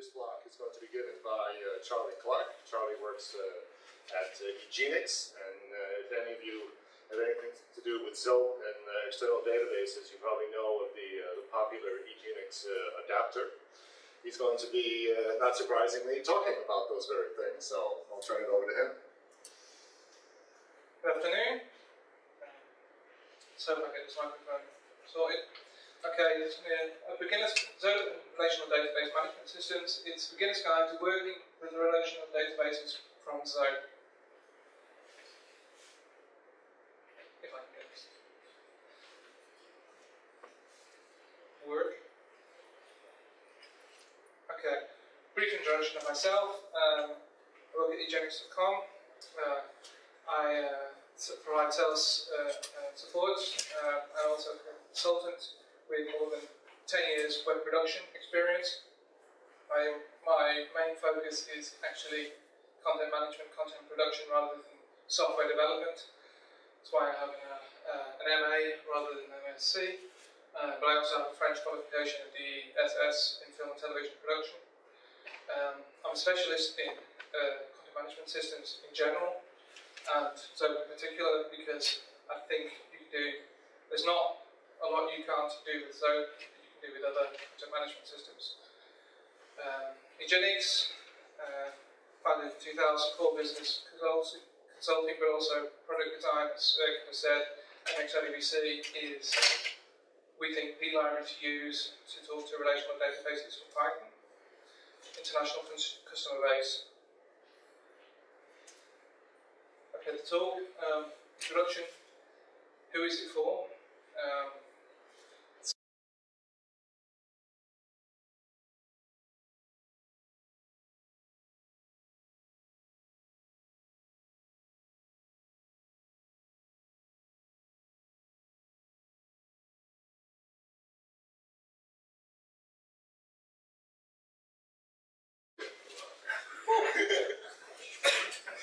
This block is going to be given by Charlie Clark. Charlie works at eGenix, and if any of you have anything to do with Zope and external databases, you probably know of the popular eGenix adapter. He's going to be, not surprisingly, talking about those very things, so I'll turn it over to him. Good afternoon. So I'll get this microphone sorted. Okay, it's a beginner's Zope relational database management systems. It's a beginner's guide to working with the relational databases from Zope. If I can get this work. Okay, brief introduction of myself. I work at eGenix.com. I provide sales support and also a consultant with more than 10 years web production experience. My main focus is actually content management, content production rather than software development. That's why I have an MA rather than an MSc. But I also have a French qualification of the SS in film and television production. I'm a specialist in content management systems in general, and Zope in particular, because I think there's not a lot you can't do with Zope that you can do with other content management systems. eGenix, founded in 2000, core business consulting, but also product design, as Kirk said. RDBMS is, we think, the library to use to talk to relational databases for Python. International customer base. Okay, the talk, introduction, who is it for?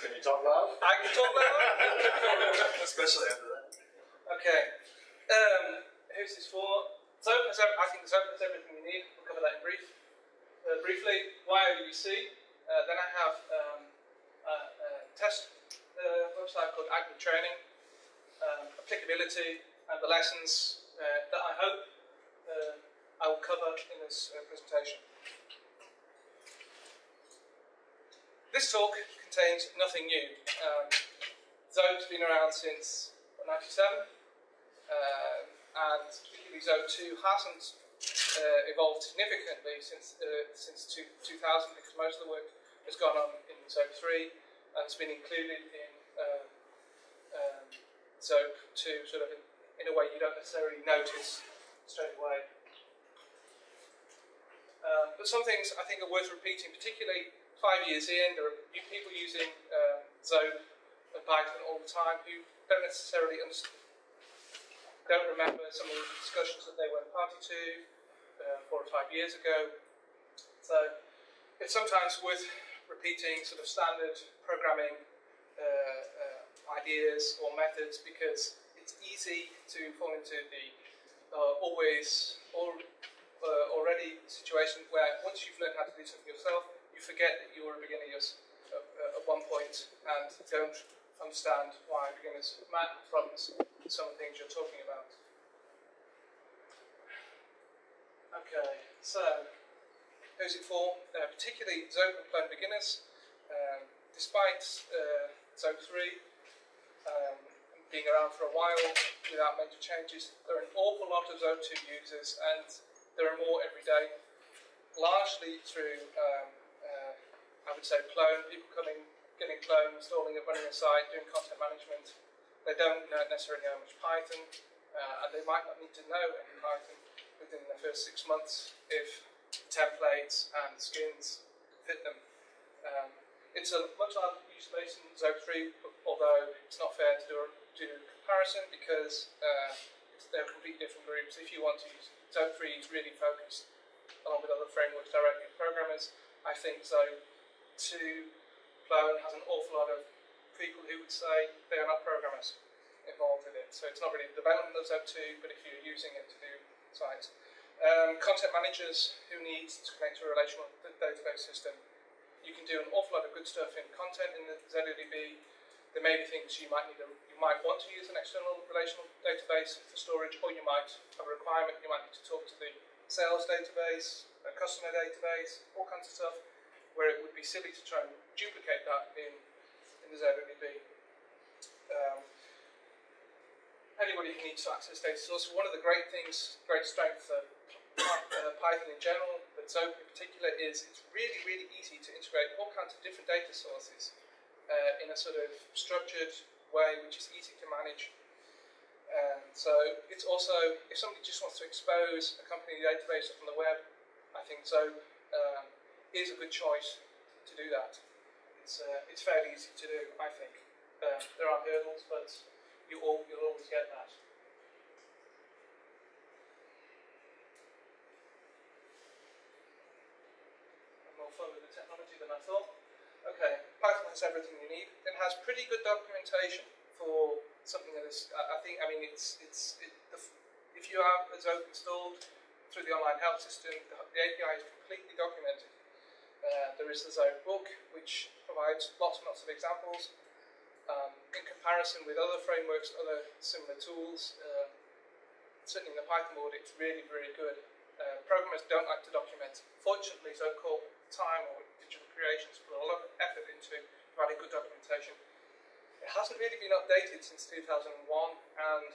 Can you talk loud? I can talk loud? Especially after that. Okay. Who's this for? Zope has, I think Zope has everything you need. We'll cover that in briefly. Why RDBC? Then I have a test website called Admin Training, applicability, and the lessons that I hope I will cover in this presentation. This talk contains nothing new. Zope's been around since 1997, and particularly Zope 2 hasn't evolved significantly since 2000, because most of the work has gone on in Zope 3 and it's been included in Zope 2 sort of in a way you don't necessarily notice straight away. But some things I think are worth repeating, particularly 5 years in. There are new people using Zope and Python all the time who don't necessarily don't remember some of the discussions that they were party to 4 or 5 years ago. So it's sometimes worth repeating sort of standard programming ideas or methods, because it's easy to fall into the already situation where once you've learned how to do something yourself, you forget that you were a beginner at one point and don't understand why beginners might have problems with some of the things you're talking about. Okay, so who's it for? Particularly Zope and clone beginners. Despite Zope 3 being around for a while without major changes, there are an awful lot of Zope 2 users, and there are more every day, largely through I would say clone, people getting clone, installing it, running a site, doing content management. They don't necessarily know much Python, and they might not need to know any Python within the first 6 months if templates and skins fit them. It's a much larger user base in Zope 3, although it's not fair to do a comparison, because they're completely different groups. If you want to use Zope 3 is really focused, along with other frameworks, directly with programmers. I think Zope 2 clone has an awful lot of people who would say they are not programmers involved with it. So it's not really the development of Zope 2, but if you're using it to do sites. Content managers who need to connect to a relational database system. You can do an awful lot of good stuff in content in the ZDB. There may be things you might want to use an external relational database for storage, or you might have a requirement. You might need to talk to the sales database, a customer database, all kinds of stuff, where it would be silly to try and duplicate that in the ZDB. Anybody who needs to access data sources, one of the great strengths of Python in general, but Zope in particular, is it's really, really easy to integrate all kinds of different data sources in a sort of structured way, which is easy to manage. So it's also, if somebody just wants to expose a company database on the web, I think Zope is a good choice to do that. It's fairly easy to do, I think. There are hurdles, but you'll always get that. More fun with the technology than I thought. Okay, Python has everything you need. It has pretty good documentation for something that is. If you have Zope installed through the online help system, the API is completely documented. There is the Zope book, which provides lots and lots of examples. In comparison with other frameworks, other similar tools, certainly in the Python world, it's really, really good. Programmers don't like to document. Fortunately, so-called Time or Digital Creations put a lot of effort into providing good documentation. It hasn't really been updated since 2001, and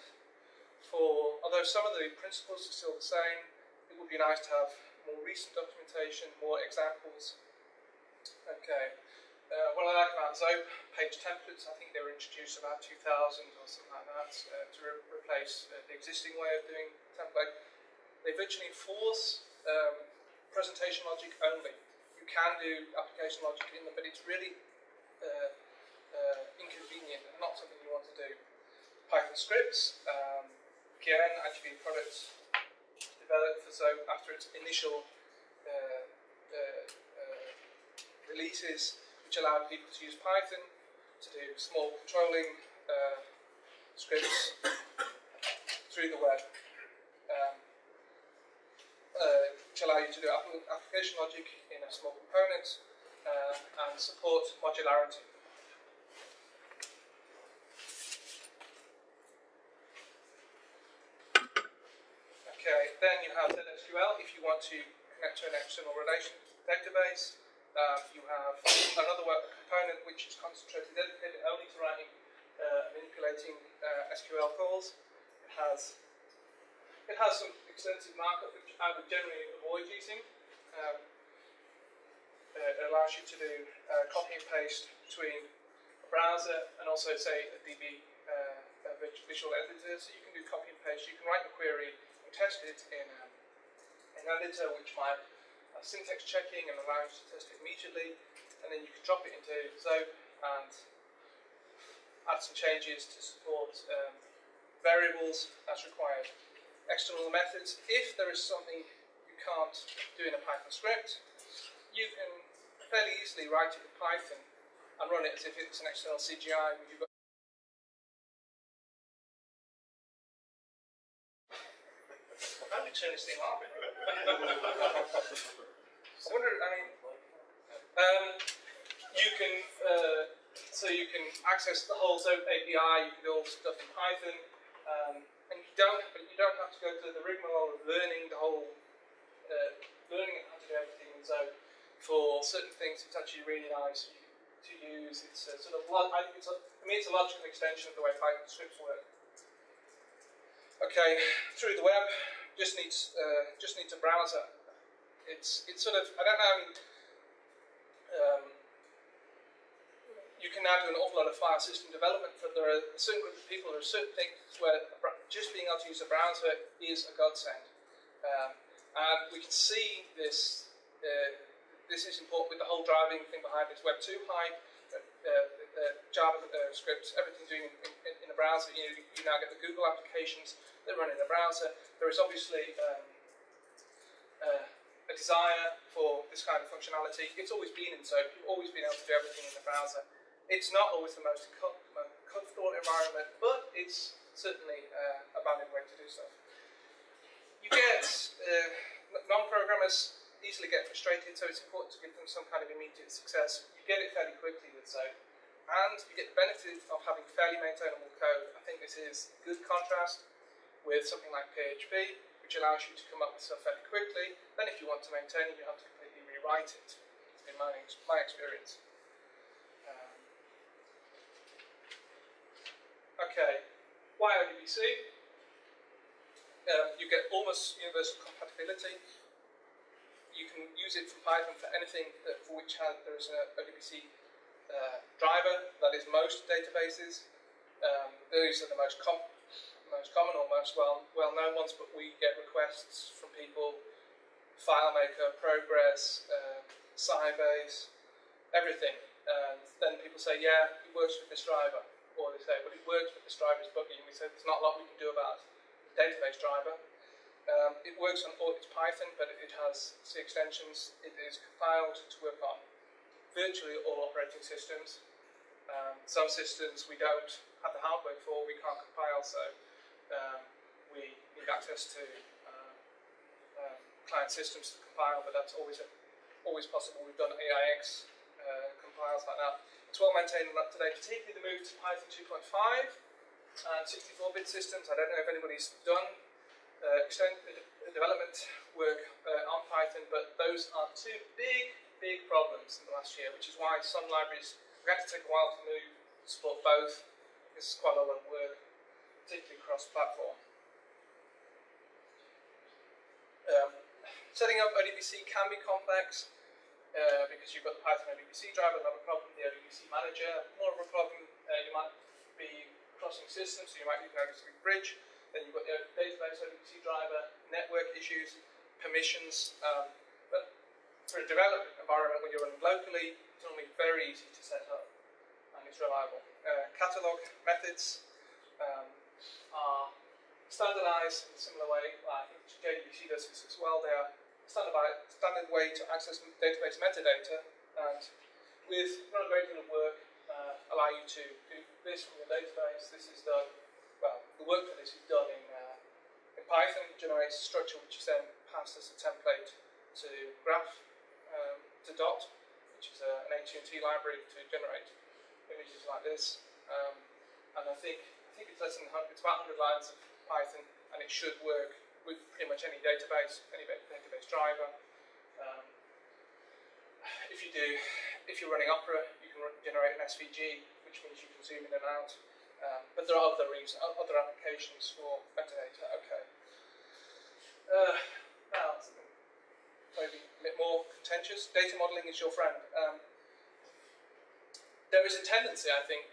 although some of the principles are still the same, it would be nice to have more recent documentation, more examples. Okay. What I like about Zope Page Templates, I think they were introduced about 2000 or something like that to replace the existing way of doing template. They virtually enforce presentation logic only. You can do application logic in them, but it's really inconvenient and not something you want to do. PythonScripts, again, actually a product developed for Zope after its initial releases, which allowed people to use Python to do small controlling scripts through the web, which allow you to do application logic in a small component and support modularity. Okay, then you have ZSQL if you want to connect to an external relation database. You have another web component which is concentrated, dedicated only to writing, manipulating SQL calls. It has some extensive markup which I would generally avoid using. It allows you to do copy and paste between a browser and also, say, a DB visual editor. So you can do copy and paste. You can write a query and test it in an editor which might syntax checking and allow you to test it immediately, and then you can drop it into Zope and add some changes to support variables as required. External methods, if there is something you can't do in a Python script, you can fairly easily write it in Python and run it as if it's an external CGI. How do we turn this thing on? I wonder, you can access the whole Zope API, you can do all the stuff in Python, and you don't have to go through the rigmarole of learning learning how to do everything in Zope. For certain things, it's actually really nice to use. It's a sort of, for me, it's a logical extension of the way PythonScripts work. Okay, through the web, just needs a browser. It's sort of, I don't know, you can now do an awful lot of file system development, but there are a certain group of people, there are certain things where just being able to use a browser is a godsend. And we can see this, this is important with the whole driving thing behind this Web 2 hype, Java scripts, everything doing in a browser. You now get the Google applications that run in a browser. There is obviously a desire for this kind of functionality. It's always been in Zope. You've always been able to do everything in the browser. It's not always the most comfortable environment, but it's certainly a valid way to do stuff. You get non-programmers easily get frustrated, so it's important to give them some kind of immediate success. You get it fairly quickly with Zope, and you get the benefit of having fairly maintainable code. I think this is a good contrast with something like PHP, which allows you to come up with stuff fairly quickly. Then if you want to maintain it, you have to completely rewrite it, in my experience. Okay, why RDBC? You get almost universal compatibility. You can use it from Python for anything for which there is an RDBC driver. That is most databases. Those are the most common or most well-known ones, but we get requests from people, FileMaker, Progress, Sybase, everything. And then people say, yeah, it works with this driver. Or they say, well, it works with this driver, it's buggy. And we say, there's not a lot we can do about the database driver. It works on all its Python, but it has C extensions. It is compiled to work on virtually all operating systems. Some systems we don't have the hardware for, we can't compile, so we need access to client systems to compile, but that's always possible. We've done AIX compiles like that. It's well maintained and up to date, particularly the move to Python 2.5 and 64-bit systems. I don't know if anybody's done development work on Python, but those are two big problems in the last year, which is why some libraries are going to take a while to move to support both. This is quite a lot of work, particularly cross-platform. Setting up RDBC can be complex because you've got the Python RDBC driver, not a problem. The RDBC manager, more of a problem. You might be crossing systems, so you might need an RDBC bridge. Then you've got the database RDBC driver, network issues, permissions. But for a development environment, when you're running locally, it's normally very easy to set up and it's reliable. Catalog methods are standardized in a similar way. I think JDBC does this as well. They are standard way to access database metadata, and with not a great deal of work, allow you to do this from the database. This is done, well, the work for this is done in Python. It generates a structure which is then passed as a template to Graph, to Dot, which is an AT&T library to generate images like this. And I think it's less than 100, it's about 100 lines of Python, and it should work with pretty much any database driver. If you're running Opera, you can generate an SVG, which means you can zoom in and out. But there are other applications for metadata. Okay. Now, maybe a bit more contentious. Data modeling is your friend. There is a tendency, I think,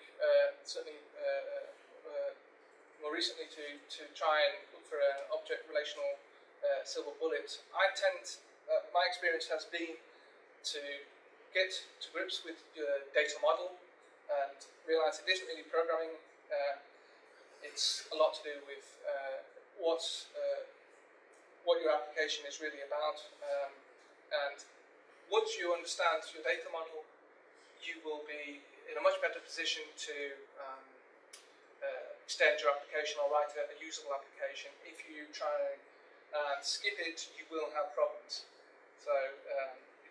certainly more recently, to try and look for an object relational silver bullet. My experience has been to get to grips with your data model and realize it isn't really programming. It's a lot to do with what your application is really about. And once you understand your data model, you will be in a much better position to extend your application or write a usable application. If you try and skip it, you will have problems. So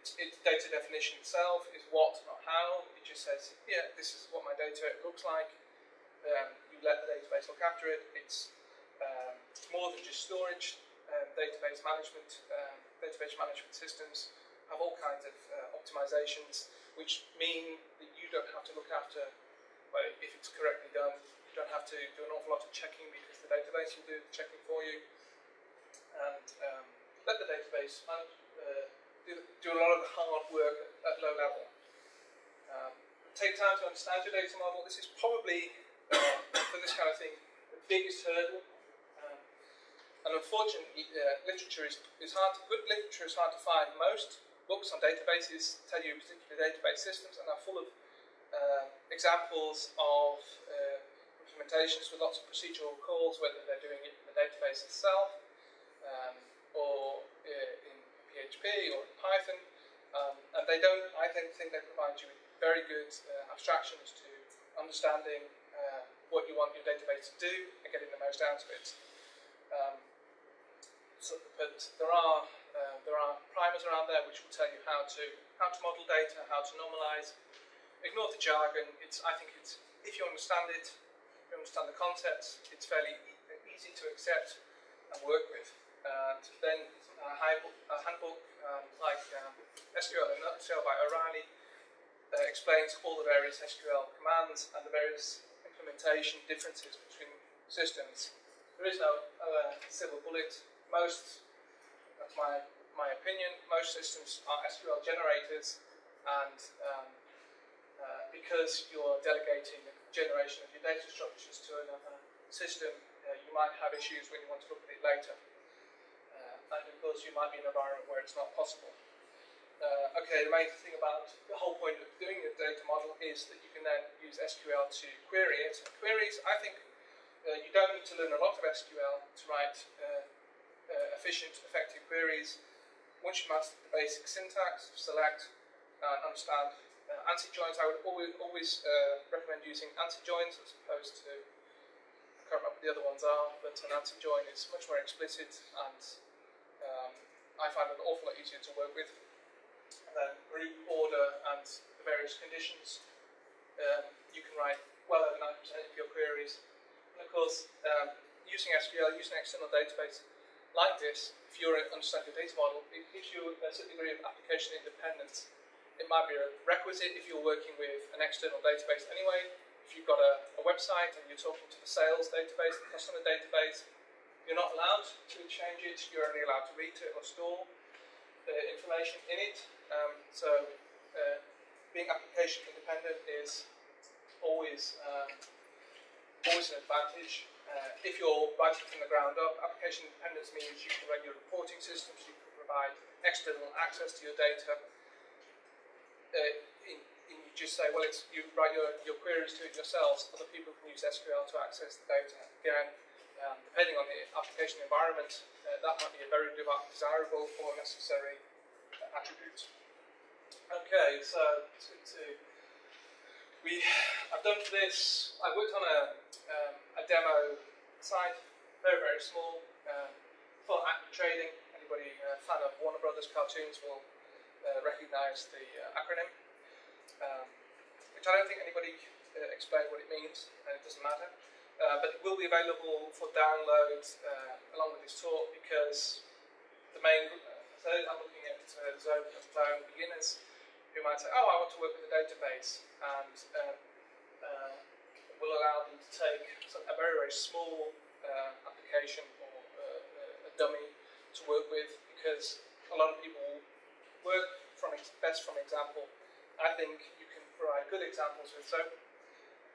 its data definition itself is what, not how. It just says, yeah, this is what my data looks like. You let the database look after it. It's more than just storage. Database management systems have all kinds of optimizations, which mean that you don't have to look after, well, if it's correctly done, you don't have to do an awful lot of checking because the database will do the checking for you. And let the database do a lot of the hard work at low level. Take time to understand your data model. This is probably, for this kind of thing, the biggest hurdle. And unfortunately, literature is hard. Good literature is hard to find. Most books on databases tell you particular database systems and are full of examples of implementations with lots of procedural calls, whether they're doing it in the database itself, or in PHP or in Python. And they don't, I think they provide you with very good abstractions to understanding what you want your database to do and getting the most out of it. but there are primers around there which will tell you how to model data, how to normalize. Ignore the jargon. I think if you understand it, if you understand the concepts, it's fairly easy to accept and work with. And then a handbook like SQL in a nutshell by O'Reilly explains all the various SQL commands and the various implementation differences between systems. There is no silver bullet. That's my opinion, most systems are SQL generators, and because you're delegating the generation of your data structures to another system, you might have issues when you want to look at it later. And of course, you might be in an environment where it's not possible. Okay, the main thing about the whole point of doing a data model is that you can then use SQL to query it. Queries, I think you don't need to learn a lot of SQL to write efficient, effective queries. Once you master the basic syntax, select, and understand anti-joins, I would always recommend using anti-joins as opposed to, I can't remember what the other ones are, but an anti-join is much more explicit, and I find it an awful lot easier to work with. And then group, order, and the various conditions. You can write well over 90% of your queries. And of course, using SQL, using an external database like this, if you understand your data model, it gives you a certain degree of application independence. It might be a requisite if you're working with an external database anyway. If you've got a website and you're talking to the sales database, the customer database, you're not allowed to change it. You're only allowed to read it or store information in it. Being application independent is always an advantage. If you're writing from the ground up, application independence means you can run your reporting systems, you can provide external access to your data. You just say, well, you write your queries to it yourselves, other people can use SQL to access the data. Again, depending on the application environment, that might be a very desirable or necessary attribute. Okay, so I've done for this. I worked on a demo site, very, very small, for active trading. Anybody a fan of Warner Brothers cartoons will recognise the acronym, which I don't think anybody explained what it means, and it doesn't matter. But it will be available for download along with this talk, because the main so I'm looking at Zope Page beginners who might say, oh, I want to work with a database, and will allow them to take a very, very small application or a dummy to work with, because a lot of people work best from example. I think you can provide good examples with Zope,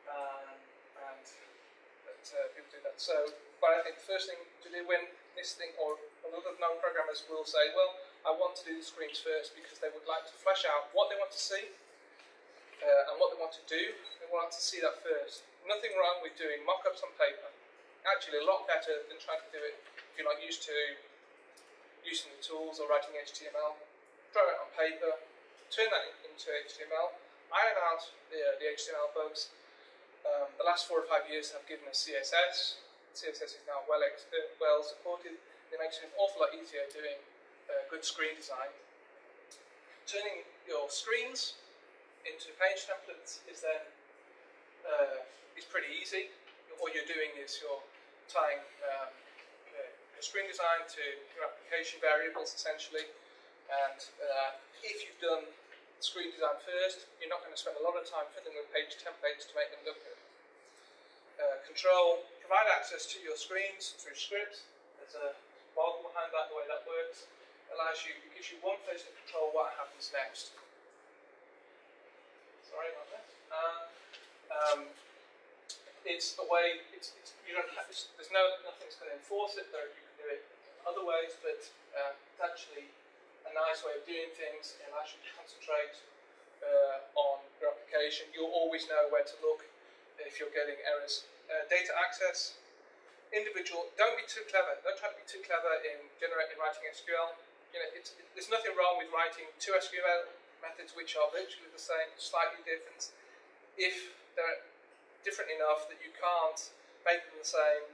and people do that. But I think the first thing to do when this thing, or a lot of non-programmers will say, well, I want to do the screens first because they would like to flesh out what they want to see and what they want to do. They want to see that first. Nothing wrong with doing mock-ups on paper. Actually, a lot better than trying to do it if you're not used to using the tools or writing HTML. Draw it on paper, turn that into HTML, iron out the HTML bugs. The last 4 or 5 years have given us CSS. CSS is now well supported. It makes it an awful lot easier doing good screen design. Turning your screens into page templates is then pretty easy. What you're doing is you're tying your screen design to your application variables essentially. And if you've done screen design first, you're not going to spend a lot of time fiddling with page templates to make them look good. Provide access to your screens through scripts. There's a model behind that, the way that works. It gives you one place to control what happens next. Sorry about that. It's a way. You don't have. Nothing's going to enforce it, though you can do it other ways. But it's actually a nice way of doing things. It allows you to concentrate on your application. You'll always know where to look if you're getting errors. Data access. Individual. Don't be too clever. Don't try to be too clever in writing SQL. There's nothing wrong with writing 2 SQL methods which are virtually the same, slightly different. If they're different enough that you can't make them the same,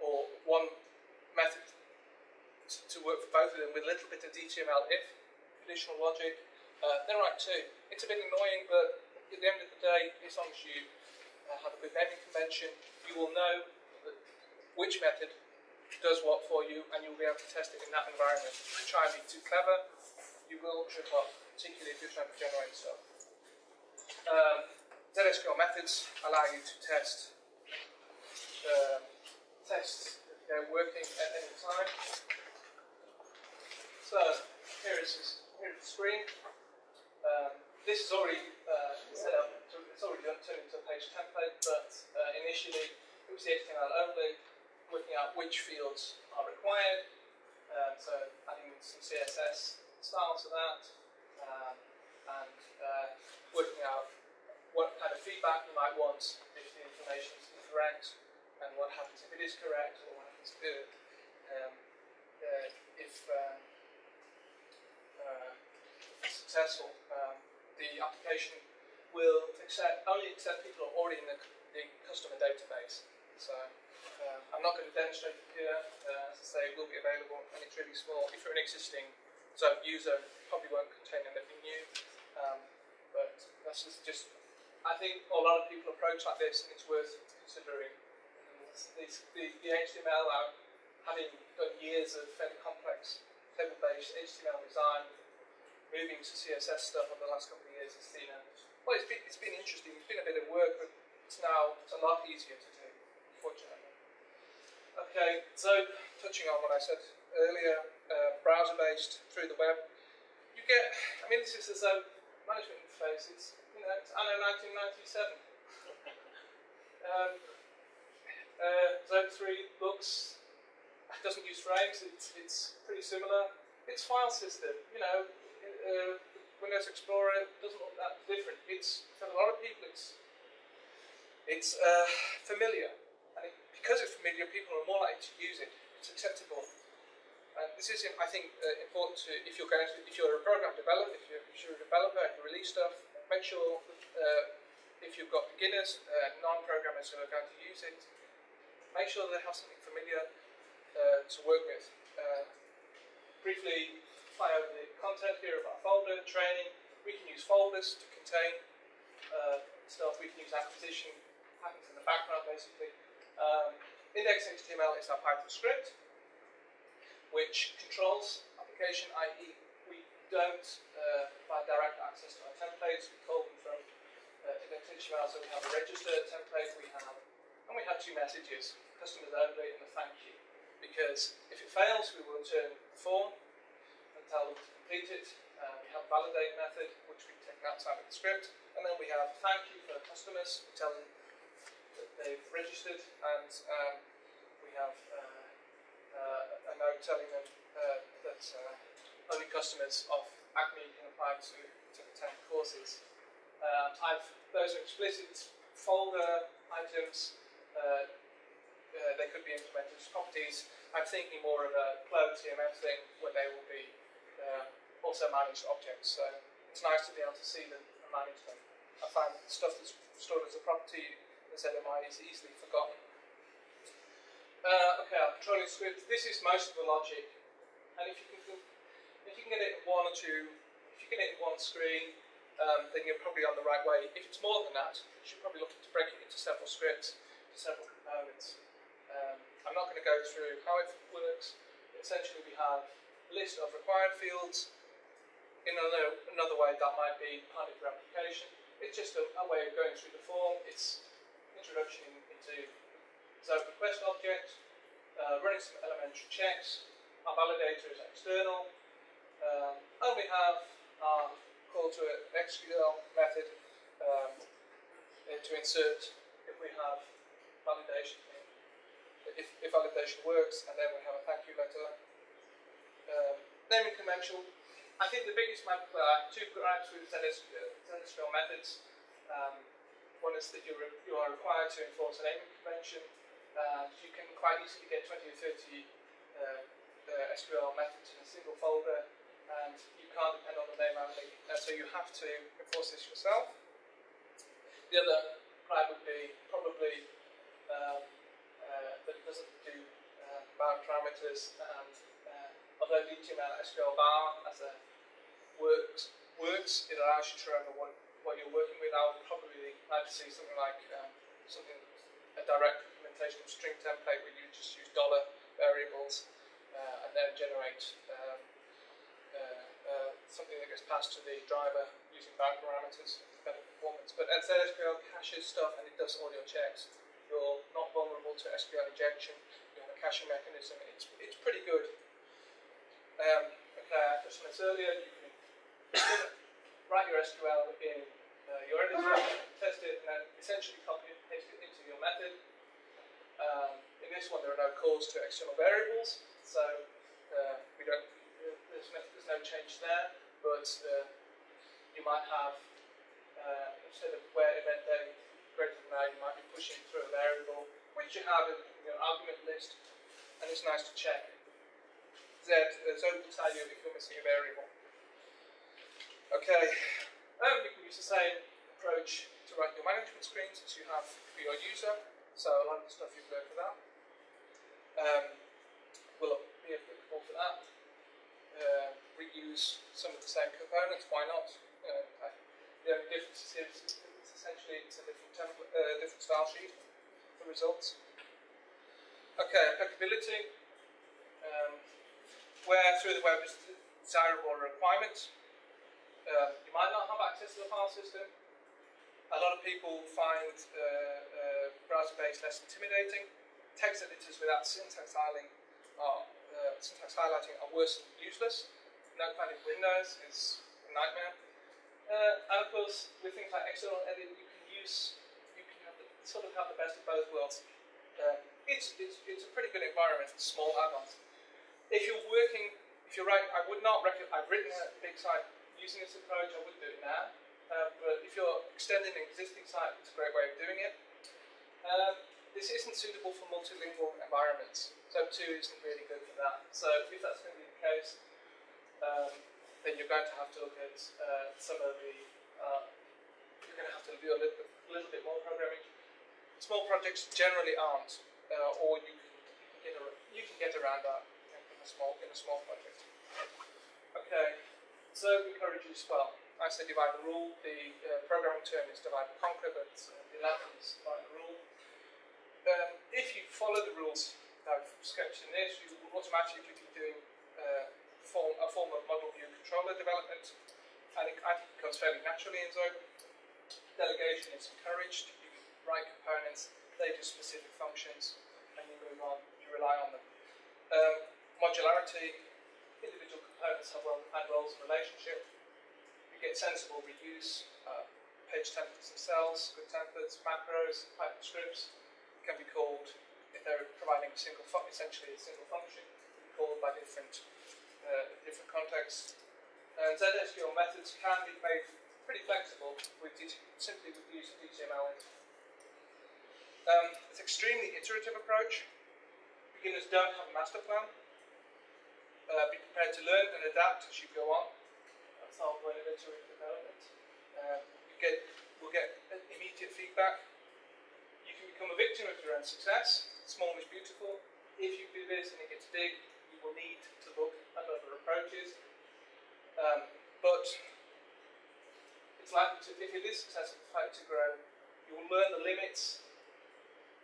or one method to work for both of them with a little bit of DTML if conditional logic. They're right too. It's a bit annoying, but at the end of the day, as long as you have a good naming convention, you will know which method does what for you, and you'll be able to test it in that environment. If you try and be too clever, you will trip up, particularly if you're trying to generate stuff. ZSQL methods allow you to test they're working at any time. So here is the screen. This is already set up. It's already turned into a page template, but initially it was the HTML only, working out which fields are required. So adding some CSS styles to that, and working out what kind of feedback you might want if the information is incorrect, and what happens if it is correct, or what happens if successful. The application will only accept people who are already in the customer database. So I'm not going to demonstrate it here. As I say, it will be available, and it's really small. If you're an existing Zope user, it probably won't contain anything new. But that's just, I think a lot of people approach like this, and it's worth considering. The HTML, having done years of fairly complex table-based HTML design, moving to CSS stuff over the last couple of years, it's been interesting. It's been a bit of work, but it's a lot easier to do, fortunately. Okay, so touching on what I said earlier, browser-based through the web, you get. I mean, this is the Zope management interface. It's anno 1997. Zope 3 doesn't use frames. It's pretty similar. It's file system. Windows Explorer doesn't look that different. For a lot of people, it's familiar, and because it's familiar, people are more likely to use it. It's acceptable. And this is, I think, important to if you're a program developer, if you're a developer and you release stuff, make sure if you've got beginners, non-programmers who are going to use it, make sure they have something familiar to work with. Briefly fly over the content here of our folder, training. We can use folders to contain stuff. We can use acquisition, happens in the background basically. Index.html is our Python script, which controls application, i.e. we don't provide direct access to our templates. We call them from index.html, so we have a register template, we have two messages, customers only and a thank you. Because if it fails, we will return the form and tell them to complete it. We have a validate method, which we take outside of the script, and then we have thank you for the customers. We tell them that they've registered, and we have a note telling them that only customers of Acme can apply to attend courses. Those are explicit folder items. They could be implemented as properties. I'm thinking more of a cloud CMS thing where they will be also managed objects. So it's nice to be able to see them and manage them. I find stuff that's stored as a property in ZMI is easily forgotten. Okay, our controlling script. This is most of the logic, and if you can get it in one or two, if you get it in one screen, then you're probably on the right way. If it's more than that, you should probably look to break it into several scripts, several components. I'm not going to go through how it works. Essentially, we have a list of required fields. In another way, that might be part of your application. It's just a way of going through the form. It's introduction into Zope request object, running some elementary checks. Our validator is external. And we have our call to an SQL method to insert if we have validation. If validation works, and then we have a thank you letter. Naming convention. I think the biggest two gripes with ZSQL methods. One is that you are required to enforce a naming convention. You can quite easily get 20 or 30 SQL methods in a single folder, and you can't depend on the name only. So you have to enforce this yourself. The other gripe would be probably that it doesn't do bound parameters, and although the HTML SQL bar as a works, it allows you to remember what you're working with. I would probably like to see something like a direct implementation of string template where you just use dollar variables and then generate something that gets passed to the driver using bound parameters for better performance. But ZSQL caches stuff and it does all your checks. You're not vulnerable to SQL injection. You have a caching mechanism. It's pretty good. Okay, I touched on this earlier. You can write your SQL in your editor, test it, and then essentially copy and paste it into your method. In this one, there are no calls to external variables, so there's no change there. But you might have instead of where event day greater than now, you might be pushing through a variable, which you have in your argument list, and it's nice to check. Zope will tell you if you're missing a variable. Okay, you can use the same approach to write your management screens as you have for your user. So a lot of the stuff you've learned for that will be applicable for that. Reuse some of the same components, why not? The only difference is essentially it's a different style sheet for results. Okay, applicability. Where through the web is desirable requirement. You might not have access to the file system. A lot of people find browser-based less intimidating. Text editors without syntax highlighting are worse than useless. Notepad in Windows is a nightmare. And of course, with things like external edit, you can have the best of both worlds. It's a pretty good environment for small add-ons. If you're writing, I've written a big site using this approach. I wouldn't do it now. But if you're extending an existing site, it's a great way of doing it. This isn't suitable for multilingual environments. Zope 2 isn't really good for that. So if that's going to be the case, then you're going to have to look at some of the. You're going to have to do a little bit more programming. Small projects generally aren't, or you can get around that in a small project. Okay, so encourages I say divide and rule. The programming term is divide and conquer, but the Latin is divide and rule. If you follow the rules I've sketched in this, you will automatically be doing a form of model view controller development, and I think it comes fairly naturally in Zope. Delegation is encouraged. You can write components, they do specific functions, and you move on. You rely on them. Modularity. Individual components have roles and relationship. You get sensible reuse. Page templates themselves, good templates, macros, PythonScripts can be called, if they're providing essentially a single function, can be called by different contexts. And ZSQL methods can be made pretty flexible simply with the use of HTML. It's an extremely iterative approach. Beginners don't have a master plan. Be prepared to learn and adapt as you go on. That's our point of iterative development. We'll get immediate feedback. You can become a victim of your own success. Small is beautiful. If you do this and it gets big, you will need to look at other approaches. But it's likely to, if it is successful, it's likely to grow. You will learn the limits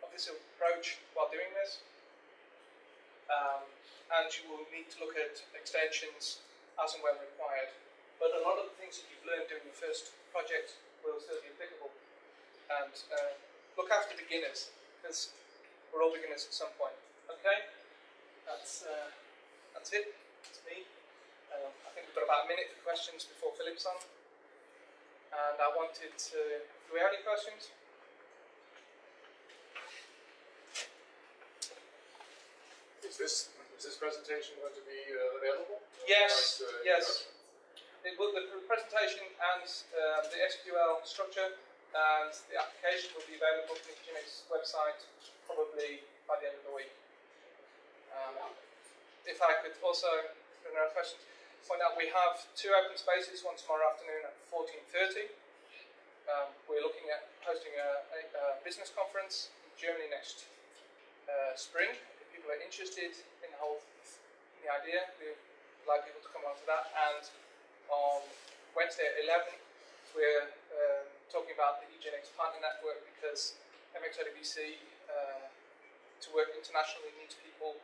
of this approach while doing this. And you will need to look at extensions as and when required. But a lot of the things that you've learned during your first project will still be applicable. And look after beginners, because we're all beginners at some point. Okay, that's it. That's me. I think we've got about a minute for questions before Philip's on. And I wanted to. Do we have any questions? Is this presentation going to be available? Yes. Yes. The presentation and the SQL structure and the application will be available on the eGenix website probably by the end of the week. If I could also, if there are no questions, point out we have 2 open spaces, one tomorrow afternoon at 14:30. We're looking at hosting a business conference in Germany next spring. If people are interested in the the idea. We'd like people to come onto that. And on Wednesday at 11, we're talking about the eGenix partner network, because MXRDBC, to work internationally, needs people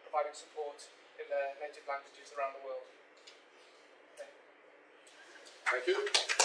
providing support in their native languages around the world. Okay. Thank you.